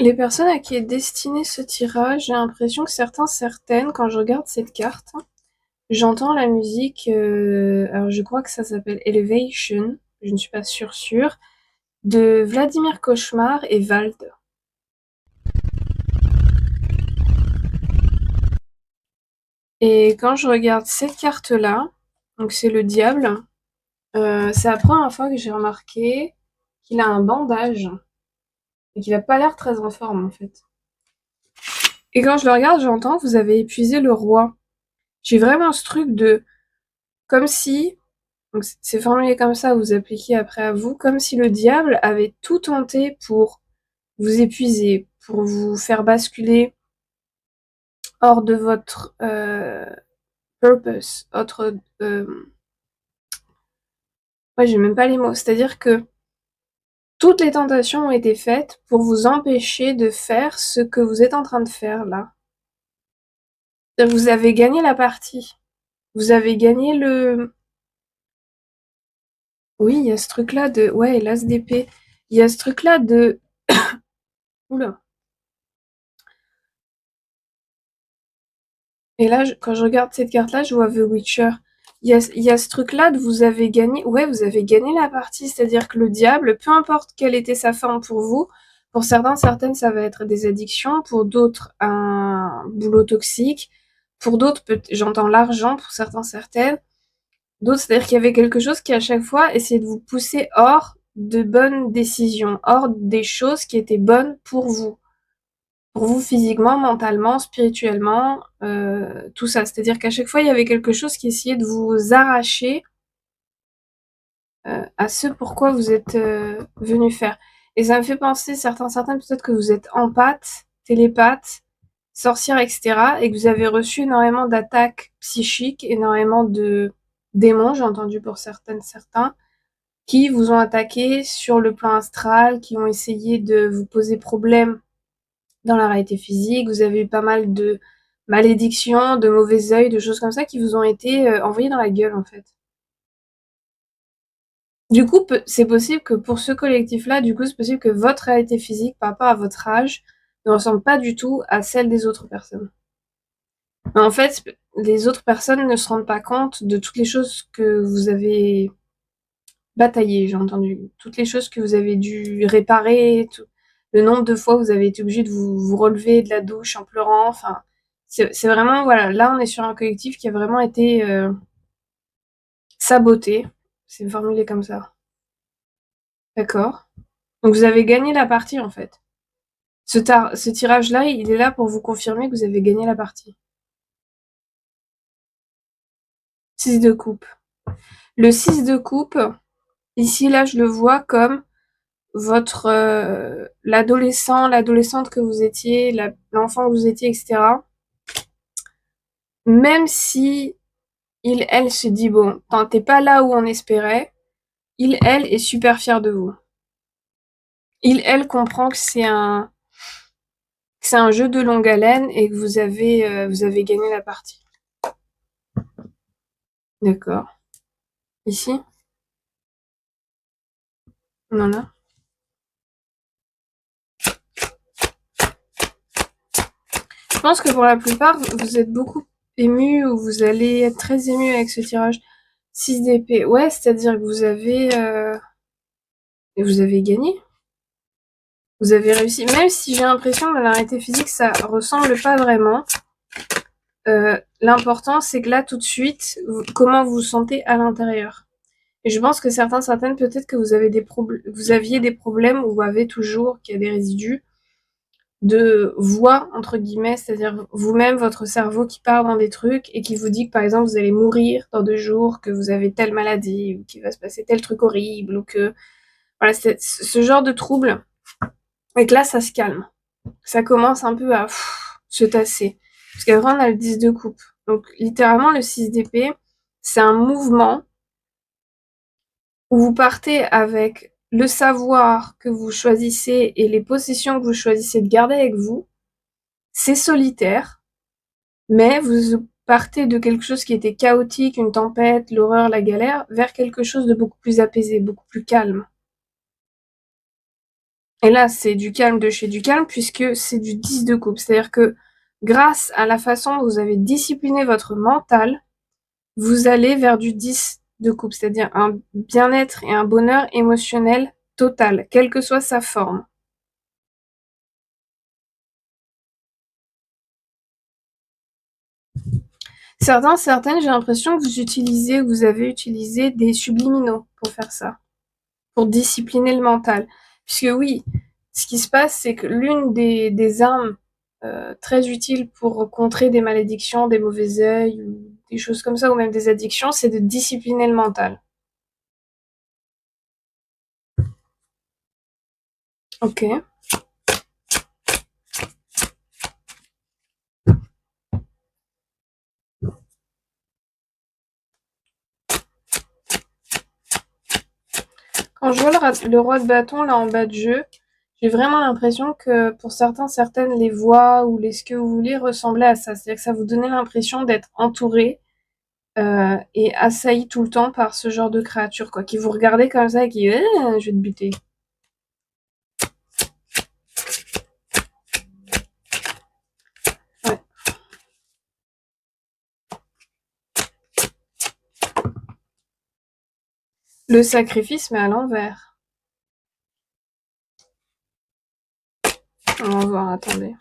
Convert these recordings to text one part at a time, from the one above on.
Les personnes à qui est destiné ce tirage, j'ai l'impression que certaines, quand je regarde cette carte, j'entends la musique, alors je crois que ça s'appelle Elevation, je ne suis pas sûre, de Vladimir Cauchemar et Vald. Et quand je regarde cette carte-là, donc c'est le diable, c'est la première fois que j'ai remarqué qu'il a un bandage et qu'il a pas l'air très en forme en fait. Et quand je le regarde, j'entends vous avez épuisé le roi. J'ai vraiment ce truc de comme si, donc c'est formulé comme ça, vous appliquez après à vous, comme si le diable avait tout tenté pour vous épuiser, pour vous faire basculer hors de votre purpose, autre, ouais, j'ai même pas les mots. C'est-à-dire que toutes les tentations ont été faites pour vous empêcher de faire ce que vous êtes en train de faire là. Vous avez gagné la partie. Vous avez gagné le... Oui, il y a ce truc-là de... Ouais, l'as d'épée. Il y a ce truc-là de... Oula. Et là, quand je regarde cette carte-là, je vois The Witcher. Il y a ce truc-là de vous avez gagné... Ouais, vous avez gagné la partie. C'est-à-dire que le diable, peu importe quelle était sa forme pour vous, pour certaines, ça va être des addictions. Pour d'autres, un boulot toxique. Pour d'autres, j'entends l'argent pour certaines. D'autres, c'est-à-dire qu'il y avait quelque chose qui, à chaque fois, essayait de vous pousser hors de bonnes décisions, hors des choses qui étaient bonnes pour vous. Pour vous physiquement, mentalement, spirituellement, tout ça. C'est-à-dire qu'à chaque fois, il y avait quelque chose qui essayait de vous arracher à ce pourquoi vous êtes venu faire. Et ça me fait penser, certaines, peut-être que vous êtes empathe, télépathe, sorcière, etc. et que vous avez reçu énormément d'attaques psychiques, énormément de démons, j'ai entendu pour certains, qui vous ont attaqué sur le plan astral, qui ont essayé de vous poser problème dans la réalité physique. Vous avez eu pas mal de malédictions, de mauvais œils, de choses comme ça qui vous ont été envoyées dans la gueule en fait. Du coup, c'est possible que pour ce collectif-là, du coup, c'est possible que votre réalité physique par rapport à votre âge ne ressemble pas du tout à celle des autres personnes. Mais en fait, les autres personnes ne se rendent pas compte de toutes les choses que vous avez bataillées, j'ai entendu. Toutes les choses que vous avez dû réparer, le nombre de fois où vous avez été obligé de vous relever de la douche en pleurant. Enfin, c'est vraiment, voilà, là on est sur un collectif qui a vraiment été saboté. C'est formulé comme ça. D'accord. Donc vous avez gagné la partie en fait. Ce tirage-là, il est là pour vous confirmer que vous avez gagné la partie. 6 de coupe. Le 6 de coupe, ici, là, je le vois comme votre l'adolescente que vous étiez, l'enfant que vous étiez, etc. Même si elle se dit bon, t'es pas là où on espérait, elle est super fière de vous. Elle comprend que c'est un jeu de longue haleine et que vous avez gagné la partie. D'accord. Ici, on en a. Je pense que pour la plupart, vous êtes beaucoup ému ou vous allez être très ému avec ce tirage 6 d'épée. Ouais, c'est-à-dire que vous avez gagné. Vous avez réussi. Même si j'ai l'impression que dans la réalité physique, ça ressemble pas vraiment. L'important, c'est que là, tout de suite, comment vous vous sentez à l'intérieur. Et je pense que certaines, peut-être que vous aviez des problèmes ou vous avez toujours, qu'il y a des résidus de voix, entre guillemets, c'est-à-dire vous-même, votre cerveau qui part dans des trucs et qui vous dit que, par exemple, vous allez mourir dans 2 jours, que vous avez telle maladie, ou qu'il va se passer tel truc horrible, ou que... Voilà, c'est ce genre de trouble. Et que là, ça se calme. Ça commence un peu à se tasser. Parce qu'après, on a le 10 de coupe. Donc, littéralement, le 6 d'épée, c'est un mouvement où vous partez avec le savoir que vous choisissez et les possessions que vous choisissez de garder avec vous. C'est solitaire, mais vous partez de quelque chose qui était chaotique, une tempête, l'horreur, la galère, vers quelque chose de beaucoup plus apaisé, beaucoup plus calme. Et là, c'est du calme de chez du calme puisque c'est du 10 de coupe. C'est-à-dire que grâce à la façon dont vous avez discipliné votre mental, vous allez vers du 10 de coupe, c'est-à-dire un bien-être et un bonheur émotionnel total, quelle que soit sa forme. Certaines, j'ai l'impression que vous avez utilisé des subliminaux pour faire ça, pour discipliner le mental. Puisque oui, ce qui se passe, c'est que l'une des armes très utiles pour contrer des malédictions, des mauvais œils, ou des choses comme ça, ou même des addictions, c'est de discipliner le mental. Ok. Quand je vois le roi de bâton là en bas de jeu, j'ai vraiment l'impression que pour certaines, les voix ou les ce que vous voulez ressemblaient à ça. C'est-à-dire que ça vous donnait l'impression d'être entouré et assailli tout le temps par ce genre de créature, quoi, qui vous regardait comme ça et qui je vais te buter. Ouais. Le sacrifice, mais à l'envers. On va voir, attendez.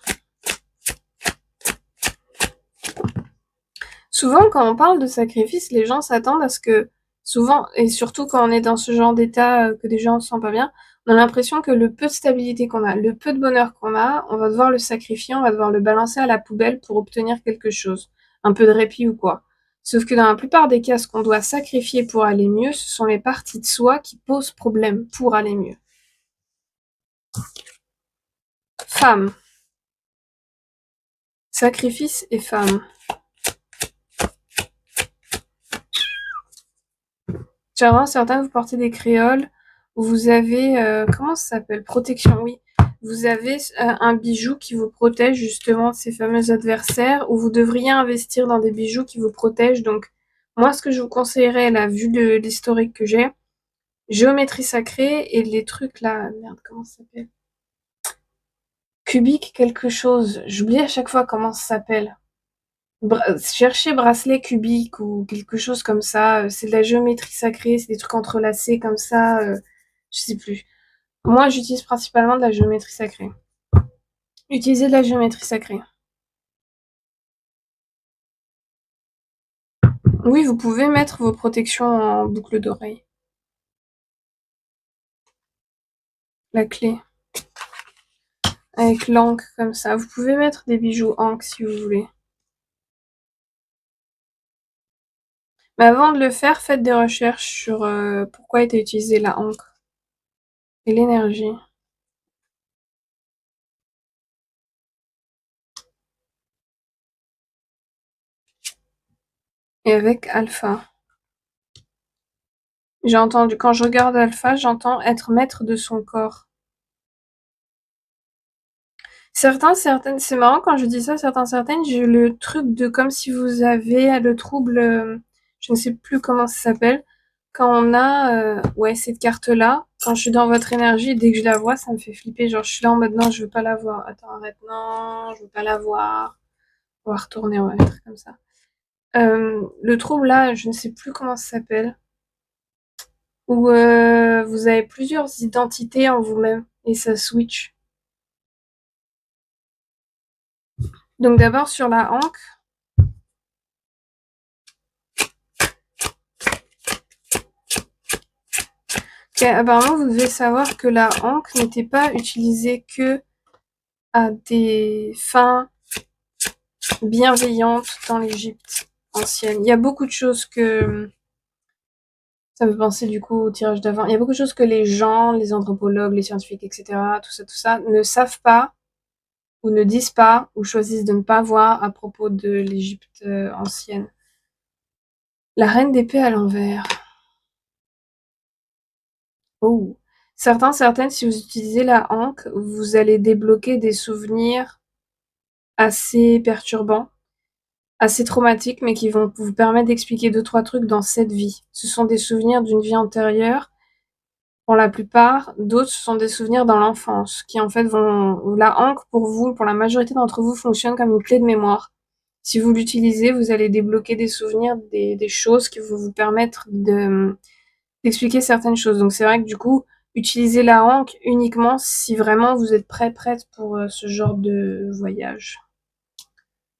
Souvent, quand on parle de sacrifice, les gens s'attendent à ce que, souvent, et surtout quand on est dans ce genre d'état que des gens ne se sentent pas bien, on a l'impression que le peu de stabilité qu'on a, le peu de bonheur qu'on a, on va devoir le sacrifier, on va devoir le balancer à la poubelle pour obtenir quelque chose, un peu de répit ou quoi. Sauf que dans la plupart des cas, ce qu'on doit sacrifier pour aller mieux, ce sont les parties de soi qui posent problème pour aller mieux. Femme. Sacrifice et femme. Jardin, certains, vous portez des créoles, vous avez, comment ça s'appelle? Protection, oui. Vous avez un bijou qui vous protège justement de ces fameux adversaires, ou vous devriez investir dans des bijoux qui vous protègent. Donc, moi, ce que je vous conseillerais, là, vu de l'historique que j'ai, géométrie sacrée et les trucs là, merde, comment ça s'appelle? Cubique quelque chose. J'oublie à chaque fois comment ça s'appelle. Cherchez bracelet cubique ou quelque chose comme ça. C'est de la géométrie sacrée, c'est des trucs entrelacés comme ça. Je sais plus. Moi, j'utilise principalement de la géométrie sacrée. Utilisez de la géométrie sacrée. Oui, vous pouvez mettre vos protections en boucle d'oreille. La clé. Avec l'encre comme ça. Vous pouvez mettre des bijoux encre si vous voulez. Mais avant de le faire, faites des recherches sur pourquoi était utilisée la encre et l'énergie. Et avec alpha. J'ai entendu, quand je regarde alpha, j'entends être maître de son corps. Certaines, c'est marrant quand je dis ça, certaines, j'ai le truc de comme si vous avez le trouble, je ne sais plus comment ça s'appelle, quand on a, ouais, cette carte-là, quand je suis dans votre énergie, dès que je la vois, ça me fait flipper, genre je suis là en mode non, je veux pas la voir, attends, arrête, non, je veux pas la voir, on va retourner, on va mettre comme ça. Le trouble là, je ne sais plus comment ça s'appelle, où vous avez plusieurs identités en vous-même, et ça switch. Donc d'abord sur la hanque, okay, apparemment vous devez savoir que la hanque n'était pas utilisée que à des fins bienveillantes dans l'Égypte ancienne. Il y a beaucoup de choses que ça me fait penser du coup au tirage d'avant. Il y a beaucoup de choses que les gens, les anthropologues, les scientifiques, etc., tout ça, ne savent pas ou ne disent pas ou choisissent de ne pas voir à propos de l'Égypte ancienne. La reine d'épée à l'envers. Oh. Certaines, si vous utilisez la hanque, vous allez débloquer des souvenirs assez perturbants, assez traumatiques, mais qui vont vous permettre d'expliquer 2-3 trucs dans cette vie. Ce sont des souvenirs d'une vie antérieure. pour la plupart. D'autres sont des souvenirs dans l'enfance, qui en fait vont... La ankh, pour vous, pour la majorité d'entre vous, fonctionne comme une clé de mémoire. Si vous l'utilisez, vous allez débloquer des souvenirs, des choses qui vont vous permettre d'expliquer certaines choses. Donc c'est vrai que du coup, utilisez la ankh uniquement si vraiment vous êtes prête pour ce genre de voyage.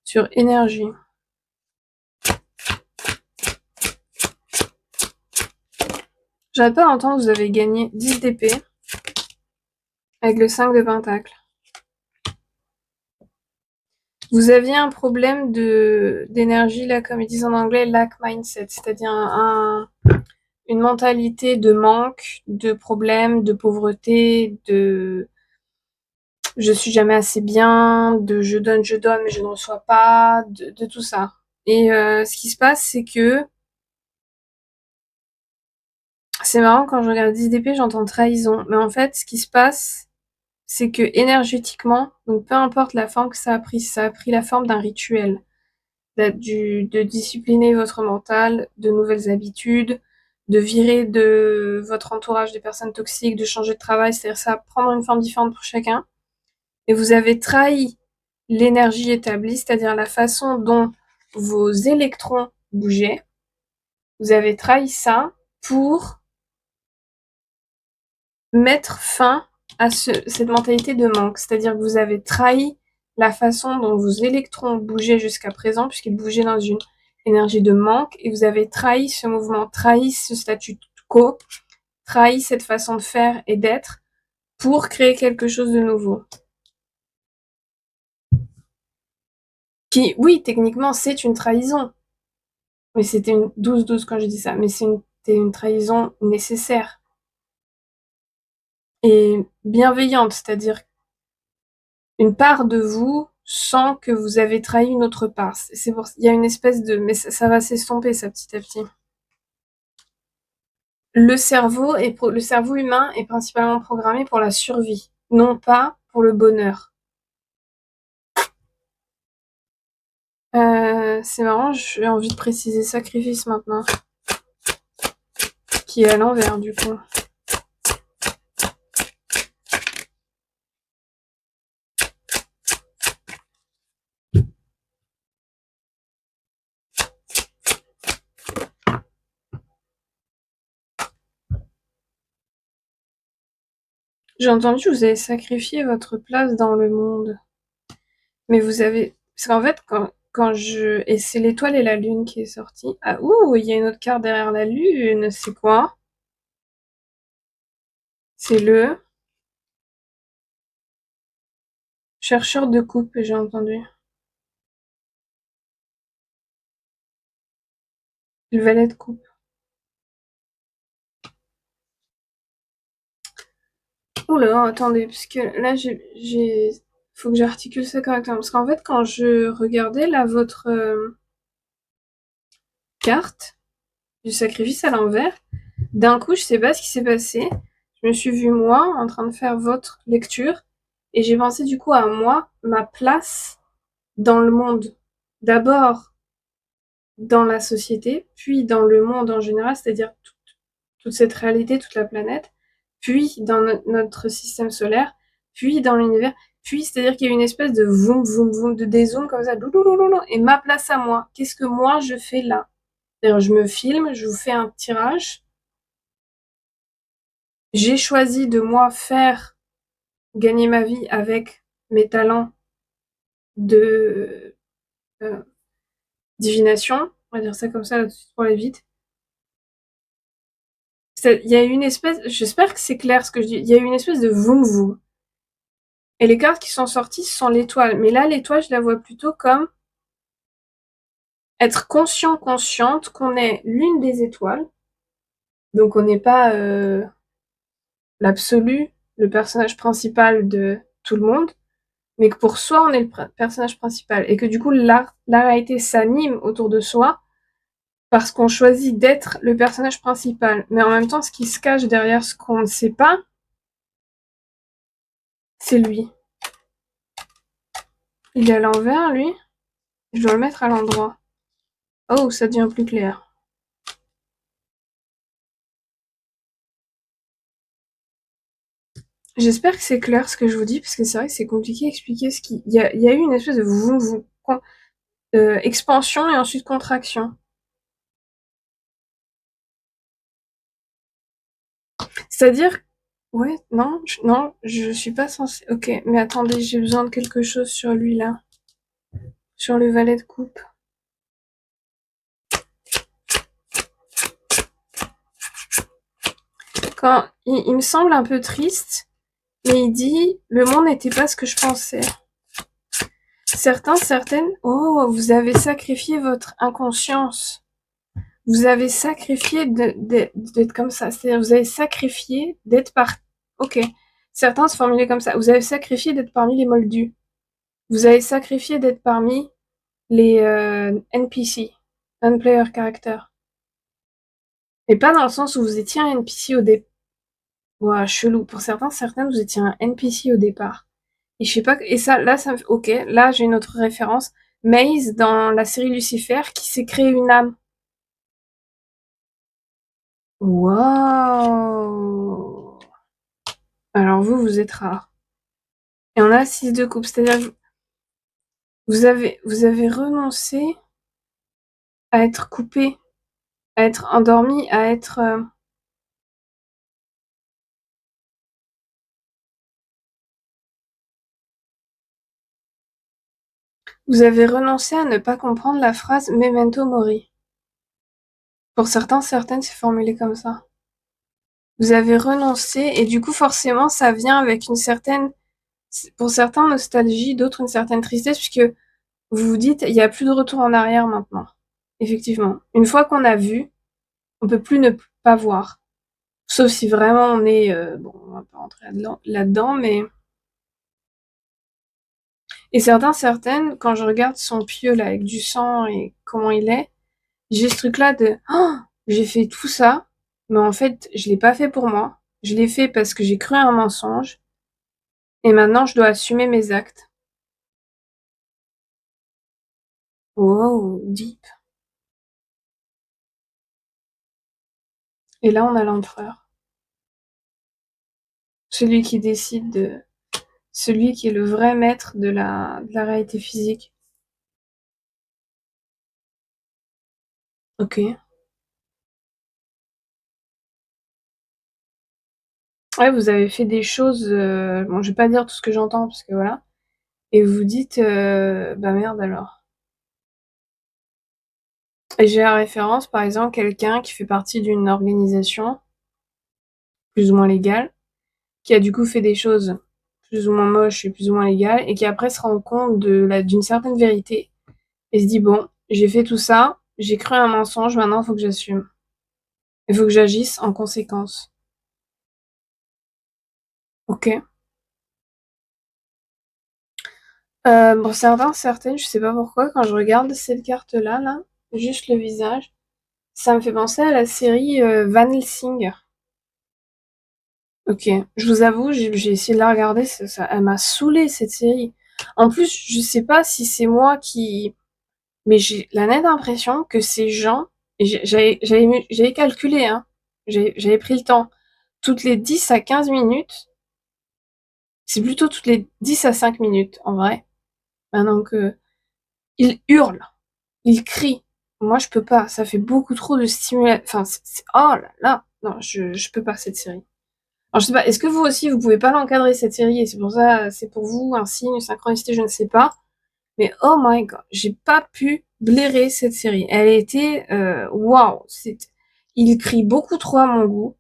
Sur énergie. J'arrête pas d'entendre que vous avez gagné 10 d'épée avec le 5 de pentacle. Vous aviez un problème d'énergie, là, comme ils disent en anglais, lack mindset, c'est-à-dire une mentalité de manque, de problème, de pauvreté, de je suis jamais assez bien, de je donne, mais je ne reçois pas, de tout ça. Et ce qui se passe, c'est que c'est marrant, quand je regarde 10 d'épée, j'entends trahison. Mais en fait, ce qui se passe, c'est que énergétiquement, donc peu importe la forme que ça a pris la forme d'un rituel, de discipliner votre mental, de nouvelles habitudes, de virer de votre entourage des personnes toxiques, de changer de travail, c'est-à-dire ça va prendre une forme différente pour chacun. Et vous avez trahi l'énergie établie, c'est-à-dire la façon dont vos électrons bougeaient. Vous avez trahi ça pour mettre fin à cette mentalité de manque. C'est-à-dire que vous avez trahi la façon dont vos électrons bougeaient jusqu'à présent, puisqu'ils bougeaient dans une énergie de manque, et vous avez trahi ce mouvement, trahi ce statu quo, trahi cette façon de faire et d'être pour créer quelque chose de nouveau. Qui, oui, techniquement, c'est une trahison. Mais c'était une 12-12 quand je dis ça, mais c'était une trahison nécessaire et bienveillante, c'est-à-dire une part de vous sent que vous avez trahi une autre part. Il y a une espèce de, mais ça va s'estomper ça petit à petit. Le cerveau humain est principalement programmé pour la survie, non pas pour le bonheur. C'est marrant, j'ai envie de préciser sacrifice maintenant, qui est à l'envers du coup. J'ai entendu que vous avez sacrifié votre place dans le monde. Mais vous avez... Parce qu'en fait, quand je... Et c'est l'étoile et la lune qui est sortie. Ah, ouh, il y a une autre carte derrière la lune. C'est quoi? C'est le... chercheur de coupe, j'ai entendu. Le valet de coupe. Oula, attendez, parce que là, faut que j'articule ça correctement. Parce qu'en fait, quand je regardais là votre carte du sacrifice à l'envers, d'un coup, je sais pas ce qui s'est passé. Je me suis vue moi en train de faire votre lecture et j'ai pensé du coup à moi, ma place dans le monde. D'abord dans la société, puis dans le monde en général, c'est-à-dire toute cette réalité, toute la planète, puis dans notre système solaire, puis dans l'univers, puis c'est-à-dire qu'il y a une espèce de voum, voum, voum, de dézoom comme ça, et ma place à moi. Qu'est-ce que moi je fais là? D'ailleurs, je me filme, je vous fais un tirage. J'ai choisi de moi faire gagner ma vie avec mes talents de divination, on va dire ça comme ça là, tout de suite pour aller vite. Il y a une espèce, j'espère que c'est clair ce que je dis, il y a une espèce de voum voum. Et les cartes qui sont sorties sont l'étoile. Mais là, l'étoile, je la vois plutôt comme être conscient, consciente qu'on est l'une des étoiles. Donc on n'est pas l'absolu, le personnage principal de tout le monde, mais que pour soi, on est le personnage principal. Et que du coup, la réalité s'anime autour de soi parce qu'on choisit d'être le personnage principal. Mais en même temps, ce qui se cache derrière ce qu'on ne sait pas, c'est lui. Il est à l'envers, lui. Je dois le mettre à l'endroit. Oh, ça devient plus clair. J'espère que c'est clair ce que je vous dis, parce que c'est vrai que c'est compliqué à expliquer ce qui... Il y a eu une espèce de expansion et ensuite contraction. C'est-à-dire... Ouais, non, je suis pas censée... Ok, mais attendez, j'ai besoin de quelque chose sur lui, là. Sur le valet de coupe. Quand il me semble un peu triste, mais il dit « Le monde n'était pas ce que je pensais ». Certaines... Oh, vous avez sacrifié votre inconscience. Vous avez sacrifié d'être comme ça. C'est-à-dire, vous avez sacrifié d'être par... Ok. Certains se formulaient comme ça. Vous avez sacrifié d'être parmi les moldus. Vous avez sacrifié d'être parmi les NPC, non-player character. Et pas dans le sens où vous étiez un NPC au départ. Ouah, chelou. Pour certaines, vous étiez un NPC au départ. Et je sais pas... Et ça, là, ça me fait... Ok, là, j'ai une autre référence. Maze, dans la série Lucifer, qui s'est créé une âme. Waouh! Alors vous êtes rare. Et on a 6 de coupe, c'est-à-dire que vous avez renoncé à être coupé, à être endormi, à être... Vous avez renoncé à ne pas comprendre la phrase Memento Mori. Pour certaines, c'est formulé comme ça. Vous avez renoncé, et du coup, forcément, ça vient avec une certaine... Pour certains, nostalgie, d'autres, une certaine tristesse, puisque vous vous dites, il n'y a plus de retour en arrière maintenant. Effectivement. Une fois qu'on a vu, on peut plus ne pas voir. Sauf si vraiment on est... bon, on va pas rentrer là-dedans, mais... Et certaines, quand je regarde son pieu là avec du sang et comment il est, j'ai ce truc-là de oh, j'ai fait tout ça, mais en fait je l'ai pas fait pour moi. Je l'ai fait parce que j'ai cru à un mensonge et maintenant je dois assumer mes actes. Wow, deep. Et là on a l'empereur, celui qui décide de, celui qui est le vrai maître de la réalité physique. Ok. Ouais, vous avez fait des choses. Bon, je vais pas dire tout ce que j'entends parce que voilà. Et vous dites, bah merde alors. Et j'ai la référence, par exemple, quelqu'un qui fait partie d'une organisation plus ou moins légale, qui a du coup fait des choses plus ou moins moches et plus ou moins légales, et qui après se rend compte d'une certaine vérité, et se dit, bon, j'ai fait tout ça, j'ai cru à un mensonge, maintenant il faut que j'assume. Il faut que j'agisse en conséquence. Ok. Pour certaines, je sais pas pourquoi, quand je regarde cette carte-là, là, juste le visage, ça me fait penser à la série Van Helsing. Ok, je vous avoue, j'ai essayé de la regarder, elle m'a saoulée cette série. En plus, je sais pas si c'est moi qui... Mais j'ai la nette impression que ces gens... Et j'avais calculé, hein. J'avais pris le temps. Toutes les 10 à 15 minutes, c'est plutôt toutes les 10 à 5 minutes, en vrai. Maintenant que... Ils hurlent, ils crient. Moi, je peux pas, ça fait beaucoup trop de stimulation. Enfin, oh là là! Non, je peux pas, cette série. Alors je sais pas, est-ce que vous aussi vous pouvez pas l'encadrer cette série et c'est pour ça, c'est pour vous un signe, une synchronicité, je ne sais pas. Mais oh my god, j'ai pas pu blairer cette série. Elle était waouh, il crie beaucoup trop à mon goût.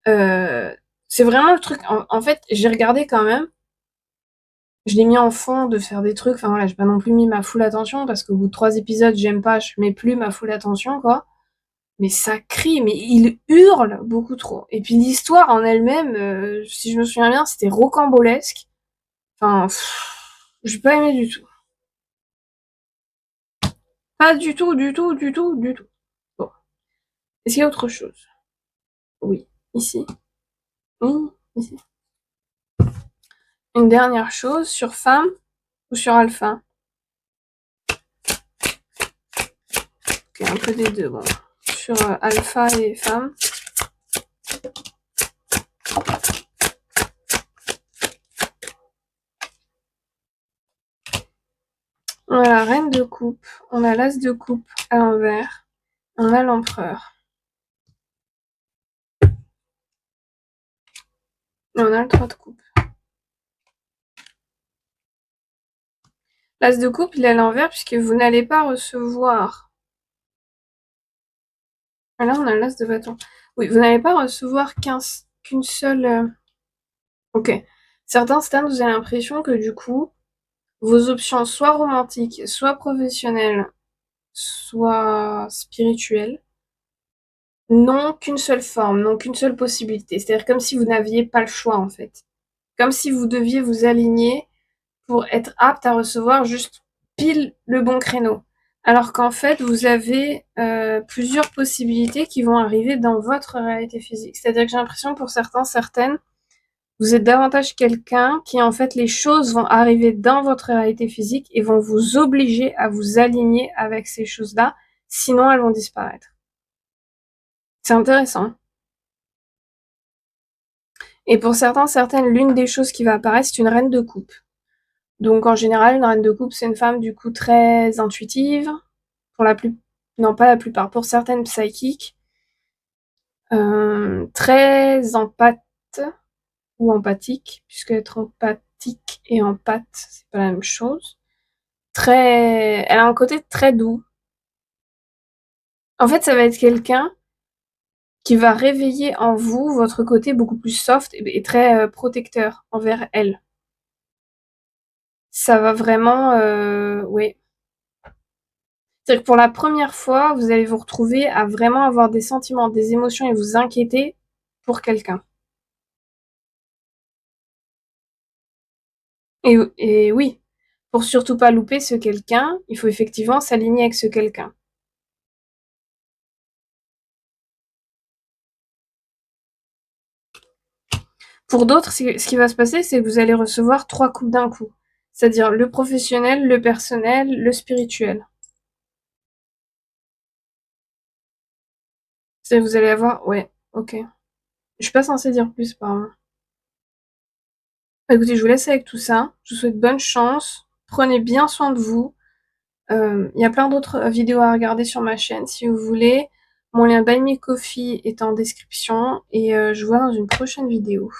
C'est vraiment le truc. En fait, j'ai regardé quand même. Je l'ai mis en fond de faire des trucs. Enfin voilà, j'ai pas non plus mis ma full attention parce qu'au bout de 3 épisodes, j'aime pas, je mets plus ma full attention quoi. Mais ça crie, mais il hurle beaucoup trop. Et puis l'histoire en elle-même, si je me souviens bien, c'était rocambolesque. Enfin, j'ai pas aimé du tout. Pas du tout, du tout, du tout, du tout. Bon. Est-ce qu'il y a autre chose? Oui. Ici. Oui, ici. Une dernière chose, sur femme ou sur alpha? Ok, un peu des deux, bon. Sur alpha et femme. On a la reine de coupe, on a l'as de coupe à l'envers, on a l'empereur. Et on a le 3 de coupe. L'as de coupe, il est à l'envers puisque vous n'allez pas recevoir. Là, on a l'as de bâton. Oui, vous n'allez pas recevoir qu'une seule... Ok. Certains stands, vous avez l'impression que du coup, vos options soit romantiques, soit professionnelles, soit spirituelles, n'ont qu'une seule forme, n'ont qu'une seule possibilité. C'est-à-dire comme si vous n'aviez pas le choix, en fait. Comme si vous deviez vous aligner pour être apte à recevoir juste pile le bon créneau. Alors qu'en fait, vous avez plusieurs possibilités qui vont arriver dans votre réalité physique. C'est-à-dire que j'ai l'impression pour certains, certaines, vous êtes davantage quelqu'un qui, en fait, les choses vont arriver dans votre réalité physique et vont vous obliger à vous aligner avec ces choses-là, sinon elles vont disparaître. C'est intéressant. Et pour certains, certaines, l'une des choses qui va apparaître, c'est une reine de coupe. Donc en général, une reine de coupe, c'est une femme du coup très intuitive, pour la plus... non pas la plupart, pour certaines psychiques, très ou empathique, puisque être empathique et empathe, c'est pas la même chose. Elle a un côté très doux. En fait, ça va être quelqu'un qui va réveiller en vous votre côté beaucoup plus soft et très protecteur envers elle. Ça va vraiment, oui. C'est-à-dire que pour la première fois, vous allez vous retrouver à vraiment avoir des sentiments, des émotions et vous inquiéter pour quelqu'un. Et oui, pour surtout pas louper ce quelqu'un, il faut effectivement s'aligner avec ce quelqu'un. Pour d'autres, ce qui va se passer, c'est que vous allez recevoir 3 coupes d'un coup. C'est-à-dire le professionnel, le personnel, le spirituel. Vous allez avoir... Ouais, ok. Je suis pas censée dire plus, pardon. Écoutez, je vous laisse avec tout ça. Je vous souhaite bonne chance. Prenez bien soin de vous. Il y a plein d'autres vidéos à regarder sur ma chaîne si vous voulez. Mon lien Buy Me Coffee est en description et je vous vois dans une prochaine vidéo.